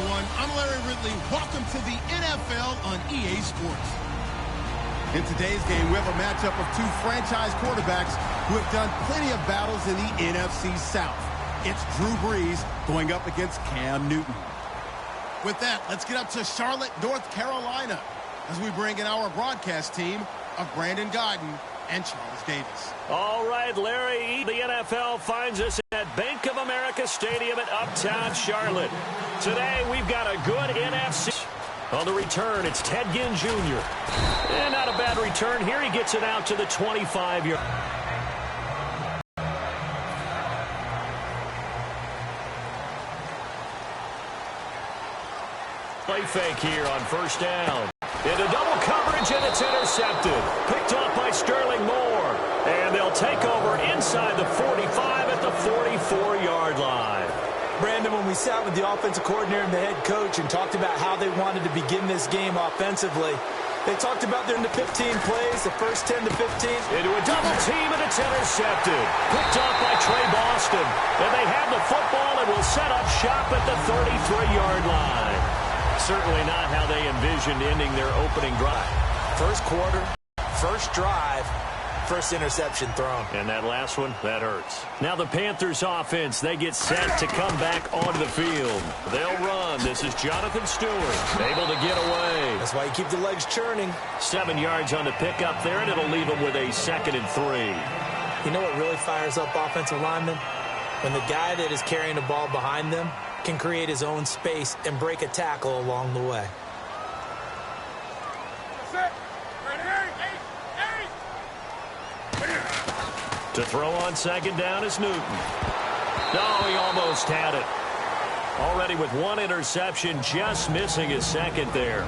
everyone. I'm Larry Ridley. Welcome to the NFL on EA Sports. In today's game, we have a matchup of two franchise quarterbacks who have done plenty of battles in the NFC South. It's Drew Brees going up against Cam Newton. With that, let's get up to Charlotte, North Carolina, as we bring in our broadcast team of Brandon Godden and Charles Davis. All right, Larry, the NFL finds us at Bank of America Stadium in Uptown Charlotte. Today, we've got a good NFC. On the return, it's Ted Ginn Jr. And not a bad return here. He gets it out to the 25-yard. Play fake here on first down. Into double coverage, and it's intercepted. Picked off by Sterling Moore. And they'll take over inside the 45 at the 44-yard line. Brandon, when we sat with the offensive coordinator and the head coach and talked about how they wanted to begin this game offensively, they talked about their 15 plays, the first 10 to 15. Into a double team, and it's intercepted. Picked off by Trey Boston. And they have the football and will set up shop at the 33-yard line. Certainly not how they envisioned ending their opening drive. First quarter, first drive, first interception thrown. And that last one, that hurts. Now the Panthers offense, they get set to come back onto the field. They'll run. This is Jonathan Stewart, able to get away. That's why you keep the legs churning. 7 yards on the pickup there, and it'll leave them with a 2nd and 3. You know what really fires up offensive linemen? When the guy that is carrying the ball behind them can create his own space and break a tackle along the way. To throw on 2nd down is Newton. No, he almost had it. Already with one interception, just missing his 2nd there.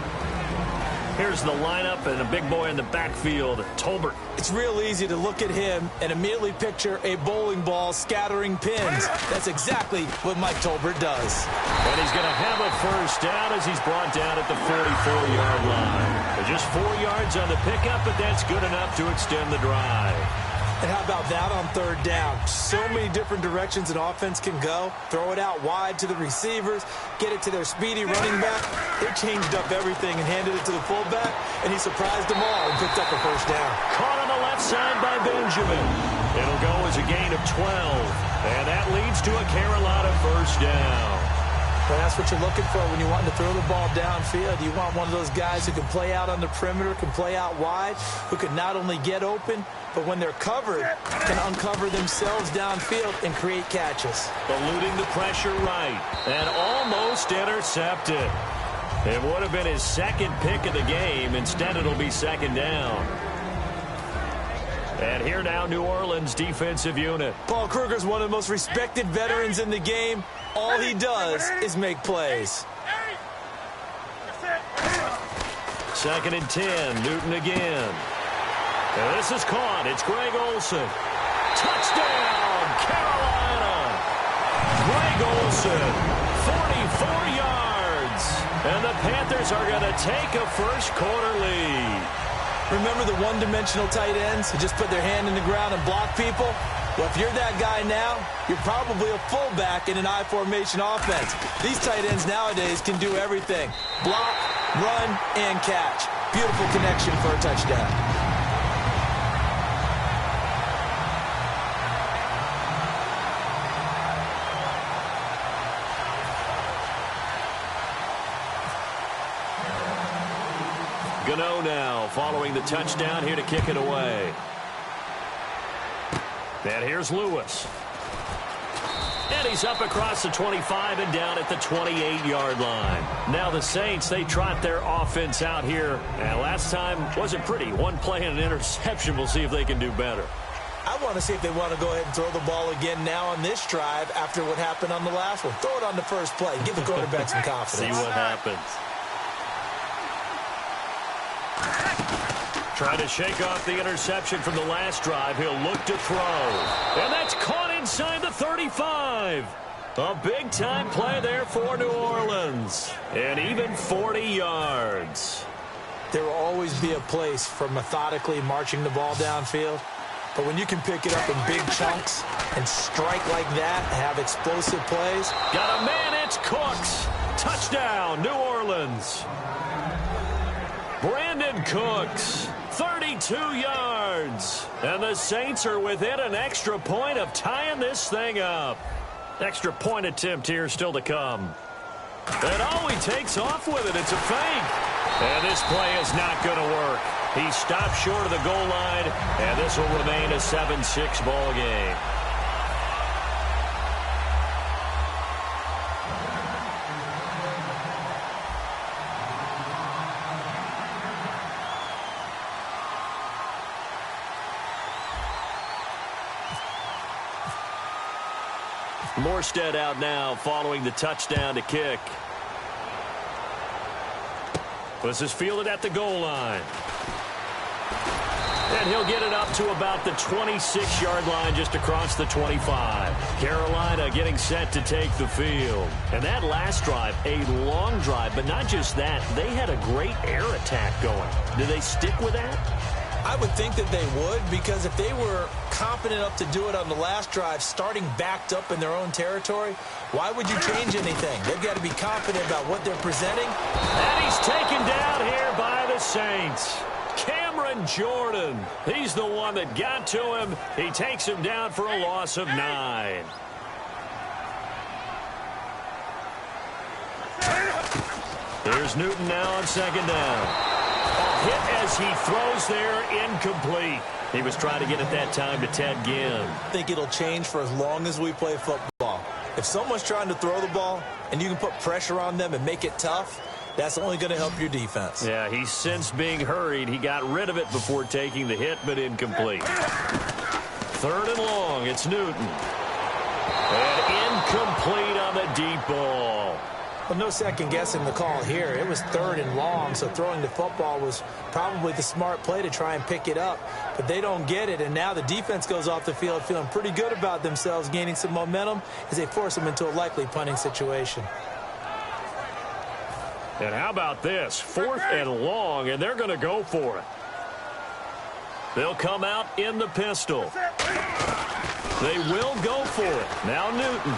Here's the lineup and a big boy in the backfield, Tolbert. It's real easy to look at him and immediately picture a bowling ball scattering pins. That's exactly what Mike Tolbert does. And he's going to have a first down as he's brought down at the 44-yard line. Just 4 yards on the pickup, but that's good enough to extend the drive. And how about that on 3rd down? So many different directions an offense can go. Throw it out wide to the receivers, get it to their speedy running back. They changed up everything and handed it to the fullback, and he surprised them all and picked up a first down. Caught on the left side by Benjamin. It'll go as a gain of 12, and that leads to a Carolina first down. Well, that's what you're looking for when you want to throw the ball downfield. You want one of those guys who can play out on the perimeter, can play out wide, who can not only get open, but when they're covered, can uncover themselves downfield and create catches. Eluding the pressure right, and almost intercepted. It would have been his 2nd pick of the game. Instead, it'll be 2nd down. And here now, New Orleans defensive unit. Paul Kruger's one of the most respected veterans in the game. All he does is make plays. 2nd and 10, Newton again. And this is caught. It's Greg Olsen. Touchdown, Carolina. Greg Olsen, 44 yards. And the Panthers are going to take a first quarter lead. Remember the one-dimensional tight ends who just put their hand in the ground and block people? Well, if you're that guy now, you're probably a fullback in an I-formation offense. These tight ends nowadays can do everything. Block, run, and catch. Beautiful connection for a touchdown. Gano now following the touchdown here to kick it away. And here's Lewis. And he's up across the 25 and down at the 28-yard line. Now the Saints, they trot their offense out here. And last time wasn't pretty. One play and an interception. We'll see if they can do better. I want to see if they want to go ahead and throw the ball again now on this drive after what happened on the last one. Throw it on the first play. Give the quarterback some confidence. See what happens. Trying to shake off the interception from the last drive. He'll look to throw. And that's caught inside the 35. A big-time play there for New Orleans. And even 40 yards. There will always be a place for methodically marching the ball downfield. But when you can pick it up in big chunks and strike like that and have explosive plays. Got a man, it's Cooks. Touchdown, New Orleans. Brandon Cooks, 32 yards. And the Saints are within an extra point of tying this thing up. Extra point attempt here still to come. And oh, he takes off with it. It's a fake. And this play is not going to work. He stopped short of the goal line, and this will remain a 7-6 ball game. Morstead out now following the touchdown to kick. This is fielded at the goal line. And he'll get it up to about the 26-yard line just across the 25. Carolina getting set to take the field. And that last drive, a long drive, but not just that. They had a great air attack going. Do they stick with that? I would think that they would, because if they were competent enough to do it on the last drive, starting backed up in their own territory, why would you change anything? They've got to be confident about what they're presenting. And he's taken down here by the Saints. Cameron Jordan. He's the one that got to him. He takes him down for a loss of 9. Here's Newton now on second down. Hit as he throws there, incomplete. He was trying to get it that time to Ted Ginn. I think it'll change for as long as we play football. If someone's trying to throw the ball and you can put pressure on them and make it tough, that's only going to help your defense. Yeah, he's since being hurried. He got rid of it before taking the hit, but incomplete. 3rd and long, it's Newton. And incomplete on the deep ball. Well, no second guessing the call here. It was 3rd and long, so throwing the football was probably the smart play to try and pick it up. But they don't get it, and now the defense goes off the field feeling pretty good about themselves, gaining some momentum as they force them into a likely punting situation. And how about this? 4th and long, and they're going to go for it. They'll come out in the pistol. They will go for it. Now Newton.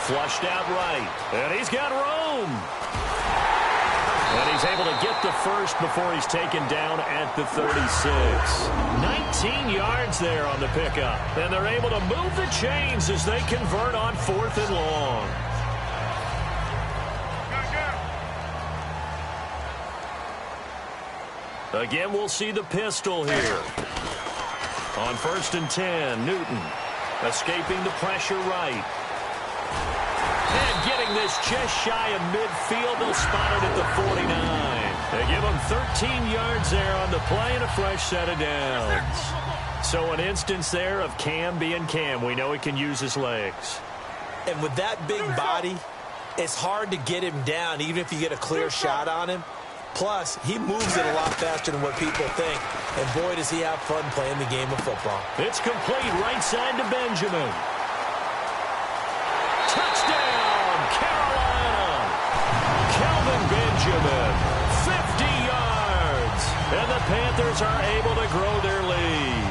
Flushed out right. And he's got room. And he's able to get the first before he's taken down at the 36. 19 yards there on the pickup. And they're able to move the chains as they convert on 4th and long. Again, we'll see the pistol here. On 1st and 10, Newton escaping the pressure right. And getting this just shy of midfield. They'll spot it at the 49. They give him 13 yards there on the play and a fresh set of downs. So an instance there of Cam being Cam. We know he can use his legs. And with that big body, it's hard to get him down, even if you get a clear shot on him. Plus, he moves it a lot faster than what people think. And boy, does he have fun playing the game of football. It's complete right side to Benjamin. Touchdown, Carolina. Kelvin Benjamin, 50 yards. And the Panthers are able to grow their lead.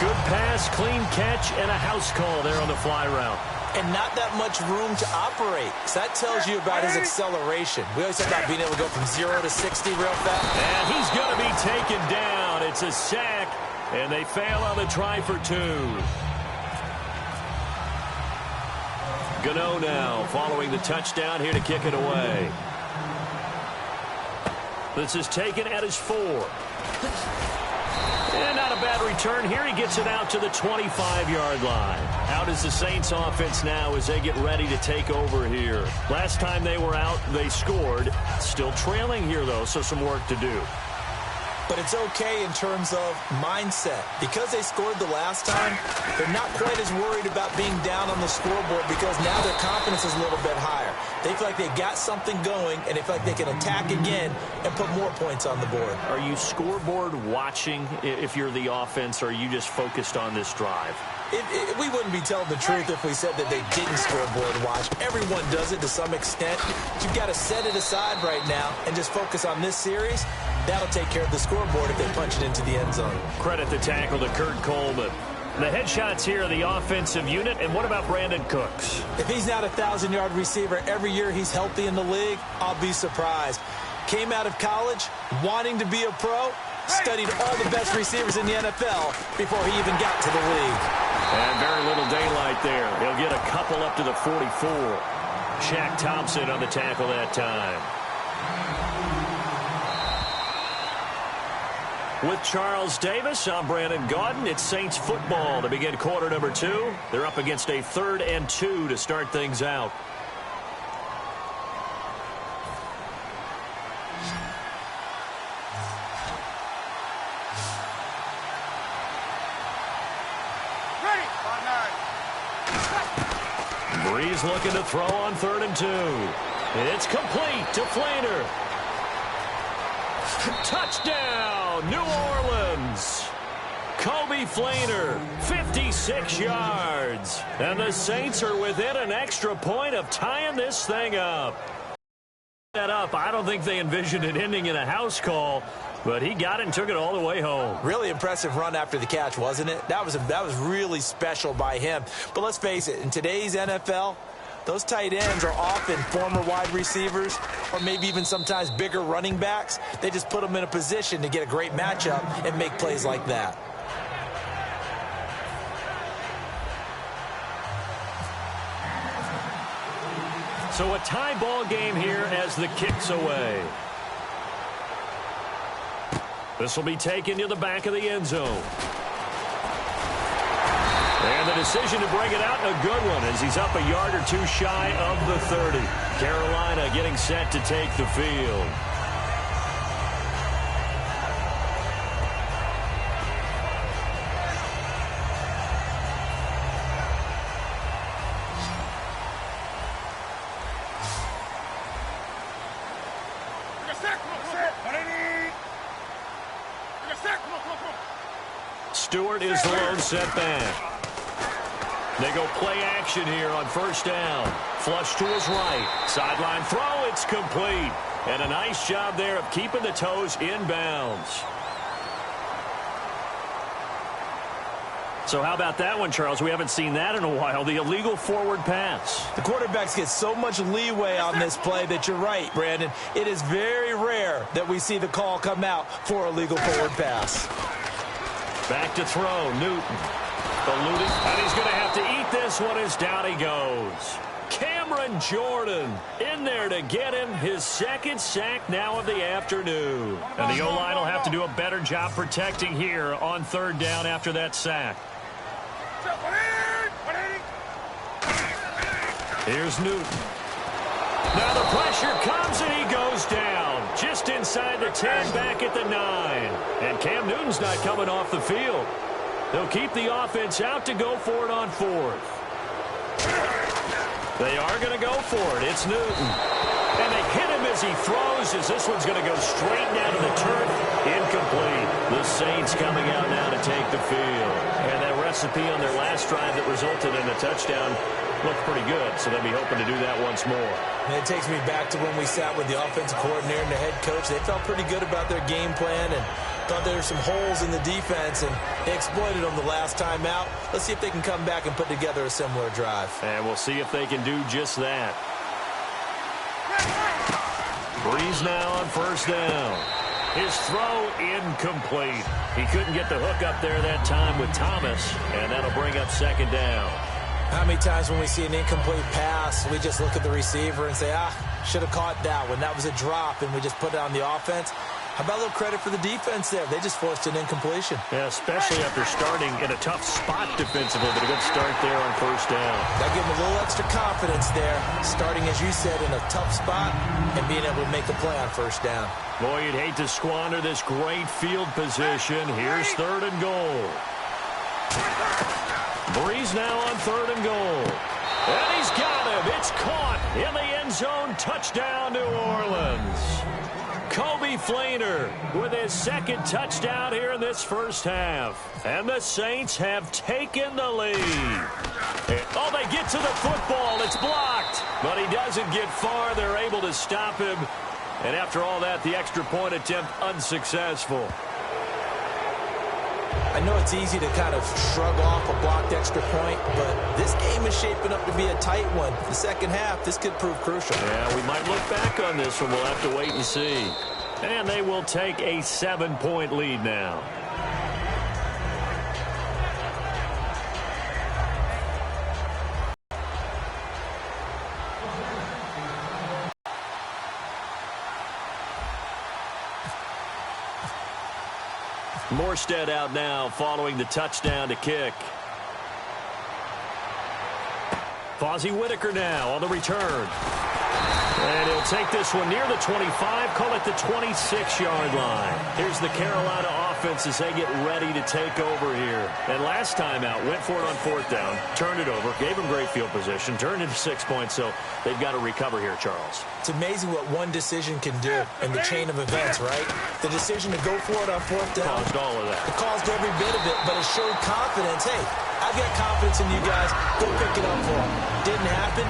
Good pass, clean catch, and a house call there on the fly route. And not that much room to operate. So that tells you about his acceleration. We always talk about being able to go from 0 to 60 real fast. And he's going to be taken down. It's a sack, and they fail on the try for 2. Gano now following the touchdown here to kick it away. This is taken at his 4. And not a bad return here. He gets it out to the 25-yard line. Out is the Saints offense now as they get ready to take over here. Last time they were out, they scored. Still trailing here, though, so some work to do. But it's okay in terms of mindset. Because they scored the last time, they're not quite as worried about being down on the scoreboard because now their confidence is a little bit higher. They feel like they got something going, and they feel like they can attack again and put more points on the board. Are you scoreboard watching if you're the offense, or are you just focused on this drive? We wouldn't be telling the truth if we said that they didn't scoreboard watch. Everyone does it to some extent. You've got to set it aside right now and just focus on this series. That'll take care of the scoreboard if they punch it into the end zone. Credit the tackle to Kurt Coleman. The headshots here are the offensive unit. And what about Brandon Cooks? If he's not a 1,000-yard receiver every year he's healthy in the league, I'll be surprised. Came out of college wanting to be a pro, studied all the best receivers in the NFL before he even got to the league. And very little daylight there. He'll get a couple up to the 44. Shaq Thompson on the tackle that time. With Charles Davis, I'm Brandon Gaudin. It's Saints football to begin quarter number 2. They're up against a 3rd and 2 to start things out. Breeze looking to throw on 3rd and 2. It's complete to Flainer. Touchdown, New Orleans. Kobe Flainer, 56 yards. And the Saints are within an extra point of tying this thing up. I don't think they envisioned it ending in a house call, but he got it and took it all the way home. Really impressive run after the catch, wasn't it? That was really special by him. But let's face it, in today's NFL, those tight ends are often former wide receivers or maybe even sometimes bigger running backs. They just put them in a position to get a great matchup and make plays like that. So a tie ball game here as the kick's away. This will be taken to the back of the end zone. And the decision to bring it out, a good one, as he's up a yard or 2 shy of the 30. Carolina getting set to take the field. Stewart is the lone setback. They go play action here on 1st down. Flush to his right. Sideline throw, it's complete. And a nice job there of keeping the toes in bounds. So how about that one, Charles? We haven't seen that in a while. The illegal forward pass. The quarterbacks get so much leeway on this play that you're right, Brandon. It is very rare that we see the call come out for a legal forward pass. Back to throw, Newton. Eluded, and he's going to have to eat this one as down he goes. Cameron Jordan in there to get him his 2nd sack now of the afternoon. And the O-line will have to do a better job protecting here on 3rd down after that sack. Here's Newton. Now the pressure comes and he goes down. Just inside the 10, back at the 9. And Cam Newton's not coming off the field. They'll keep the offense out to go for it on 4th. They are going to go for it. It's Newton. And they hit him as he throws, as this one's going to go straight down to the turf. Incomplete. The Saints coming out now to take the field. And that recipe on their last drive that resulted in a touchdown looked pretty good, so they'll be hoping to do that once more. And it takes me back to when we sat with the offensive coordinator and the head coach. They felt pretty good about their game plan and thought there were some holes in the defense, and they exploited them the last time out. Let's see if they can come back and put together a similar drive. And we'll see if they can do just that. Breeze now on 1st down. His throw incomplete. He couldn't get the hook up there that time with Thomas, and that'll bring up 2nd down. How many times when we see an incomplete pass, we just look at the receiver and say, should have caught that one. That was a drop, and we just put it on the offense. How about a little credit for the defense there? They just forced an incompletion. Yeah, especially after starting in a tough spot defensively, but a good start there on 1st down. That gave them a little extra confidence there, starting, as you said, in a tough spot and being able to make the play on 1st down. Boy, you'd hate to squander this great field position. Here's 3rd and goal. Breeze now on 3rd and goal. And he's got him. It's caught in the end zone. Touchdown, New Orleans. Kobe Flainer with his 2nd touchdown here in this 1st half. And the Saints have taken the lead. Oh, they get to the football. It's blocked. But he doesn't get far. They're able to stop him. And after all that, the extra point attempt unsuccessful. I know it's easy to kind of shrug off a blocked extra point, but this game is shaping up to be a tight one. The second half, this could prove crucial. Yeah, we might look back on this one. We'll have to wait and see. And they will take a 7-point lead now. Morstead out now following the touchdown to kick. Fozzie Whitaker now on the return. And he'll take this one near the 25, call it the 26-yard line. Here's the Carolina offense as they get ready to take over here. And last time out, went for it on 4th down, turned it over, gave them great field position, turned into 6 points, so they've got to recover here, Charles. It's amazing what one decision can do in the chain of events, right? The decision to go for it on 4th down. Caused all of that. It caused every bit of it, but it showed confidence. Hey, I've got confidence in you guys. Go pick it up for them. Didn't happen.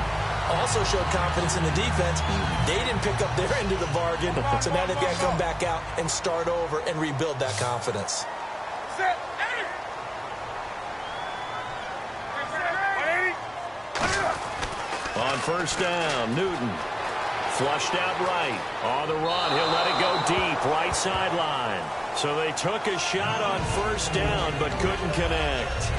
Also showed confidence in the defense. They didn't pick up their end of the bargain, so now they've got to come back out and start over and rebuild that confidence. On 1st down, Newton flushed out right. On the run, he'll let it go deep, right sideline. So they took a shot on 1st down, but couldn't connect.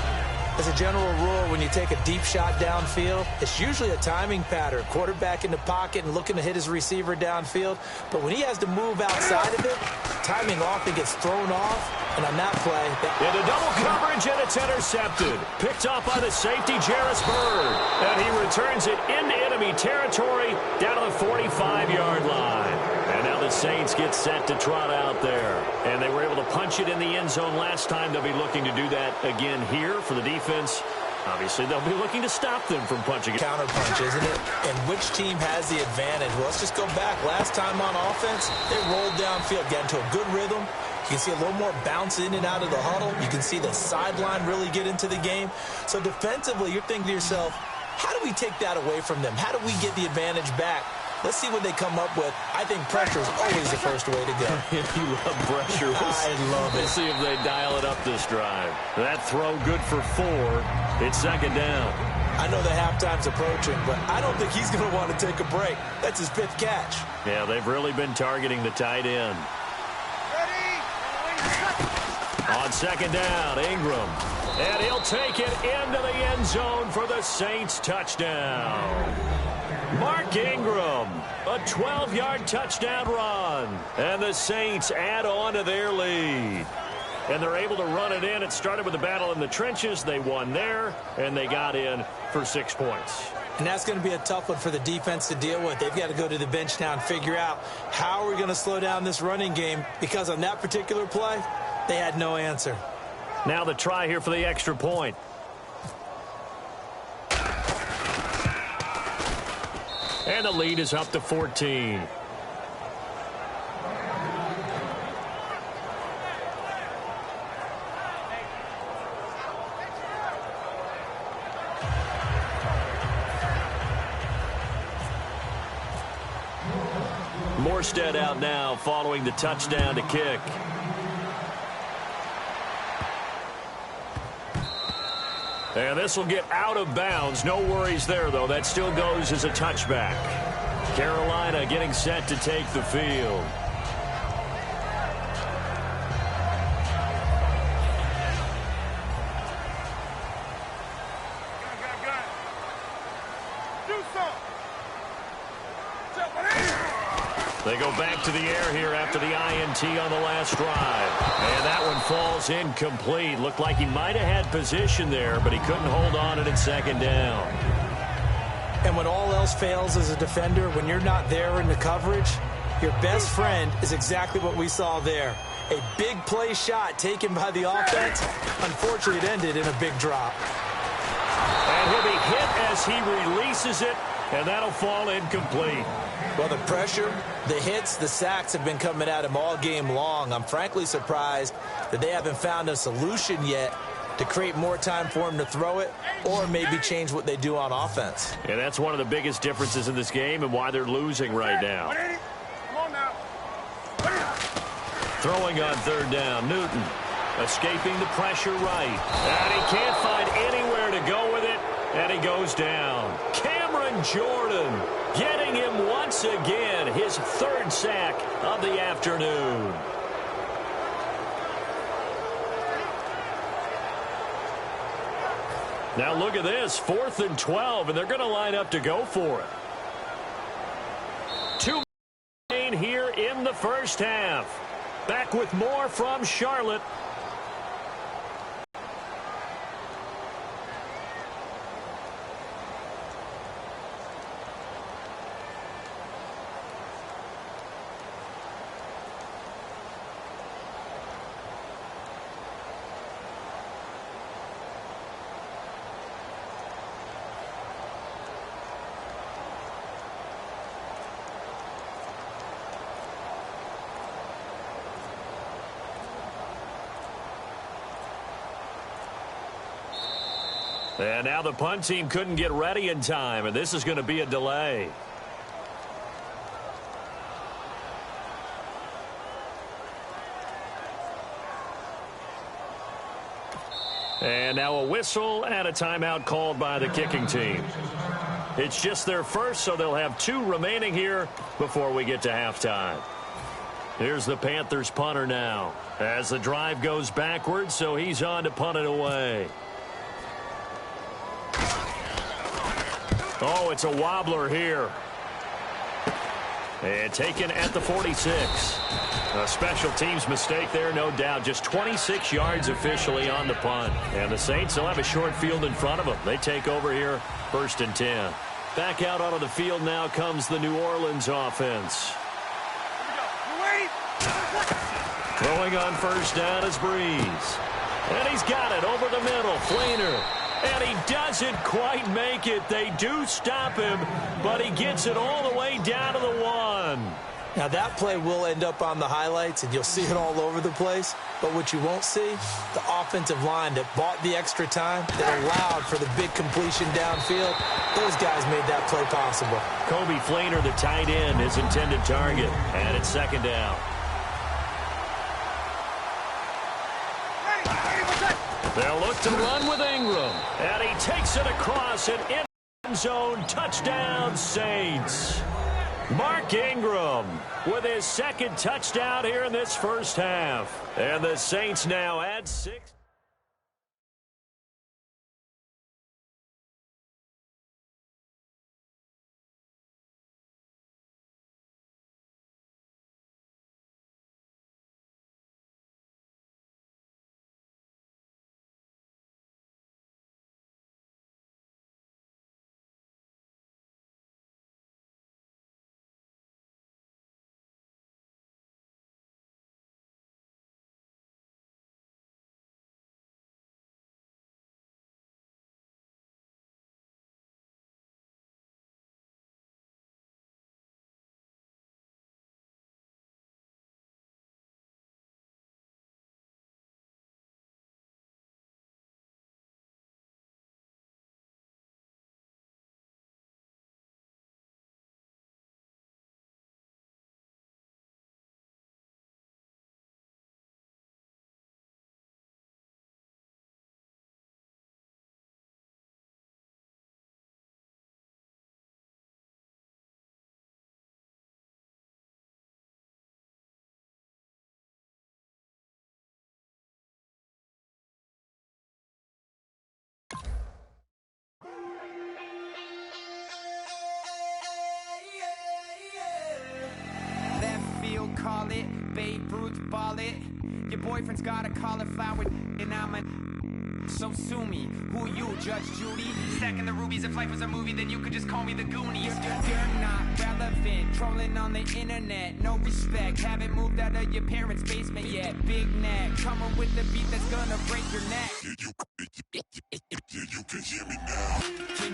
As a general rule, when you take a deep shot downfield, it's usually a timing pattern. Quarterback in the pocket and looking to hit his receiver downfield. But when he has to move outside of it, timing often gets thrown off. And on that play... Into double coverage, and it's intercepted. Picked off by the safety, Jarris Byrd. And he returns it into enemy territory down to the 45-yard line. And now the Saints get set to trot out there. And they were able to punch it in the end zone last time. They'll be looking to do that again here for the defense. Obviously, they'll be looking to stop them from punching it. Counter punch, isn't it? And which team has the advantage? Well, let's just go back. Last time on offense, they rolled downfield, got into a good rhythm. You can see a little more bounce in and out of the huddle. You can see the sideline really get into the game. So defensively, you're thinking to yourself, how do we take that away from them? How do we get the advantage back? Let's see what they come up with. I think pressure is always the first way to go. You love pressure. I love it. We'll see if they dial it up this drive. That throw good for 4. It's 2nd down. I know the halftime's approaching, but I don't think he's going to want to take a break. That's his 5th catch. Yeah, they've really been targeting the tight end. On 2nd down, Ingram. And he'll take it into the end zone for the Saints touchdown. Mark Ingram, a 12-yard touchdown run. And the Saints add on to their lead. And they're able to run it in. It started with a battle in the trenches. They won there, and they got in for 6 points. And that's going to be a tough one for the defense to deal with. They've got to go to the bench now and figure out how are we going to slow down this running game, because on that particular play, they had no answer. Now the try here for the extra point. And the lead is up to 14. Morstead out now following the touchdown to kick. And this will get out of bounds. No worries there, though. That still goes as a touchback. Carolina getting set to take the field. They go back to the air here after the INT on the last drive. And that one falls incomplete. Looked like he might have had position there, but he couldn't hold on it in 2nd down. And when all else fails as a defender, when you're not there in the coverage, your best friend is exactly what we saw there. A big play shot taken by the offense. Unfortunately, it ended in a big drop. And he'll be hit as he releases it, and that'll fall incomplete. Well, the pressure, the hits, the sacks have been coming at him all game long. I'm frankly surprised that they haven't found a solution yet to create more time for him to throw it, or maybe change what they do on offense. And that's one of the biggest differences in this game and why they're losing right now. Throwing on 3rd down, Newton. Escaping the pressure right. And he can't find anywhere to go with it. And he goes down. Cameron Jordan getting him once again. His third sack of the afternoon. Now look at this. 4th and 12, and they're going to line up to go for it. 2 here in the first half. Back with more from Charlotte. And now the punt team couldn't get ready in time, and this is going to be a delay. And now a whistle and a timeout called by the kicking team. It's just their first, so they'll have 2 remaining here before we get to halftime. Here's the Panthers punter now as the drive goes backwards, so he's on to punt it away. Oh, it's a wobbler here. And taken at the 46. A special teams mistake there, no doubt. Just 26 yards officially on the punt. And the Saints will have a short field in front of them. They take over here, 1st and 10. Back out onto the field now comes the New Orleans offense. Throwing on first down is Breeze. And he's got it over the middle. Flainer. And he doesn't quite make it. They do stop him, but he gets it all the way down to the 1. Now that play will end up on the highlights, and you'll see it all over the place. But what you won't see, the offensive line that bought the extra time, that allowed for the big completion downfield, those guys made that play possible. Kobe Flainer, the tight end, his intended target. And it's 2nd down. They'll look to run with Ingram. And he takes it across an end zone. Touchdown, Saints. Mark Ingram with his 2nd touchdown here in this first half. And the Saints now add 6. Call it, Babe Ruth ball it. Your boyfriend's got a cauliflower and I'm a... So sue me, who you, Judge Judy? Stacking the rubies, if life was a movie, then you could just call me the Goonies. You're not relevant, trolling on the internet. No respect, haven't moved out of your parents' basement yet. Big neck, coming with the beat that's gonna break your neck. You can hear me now. Can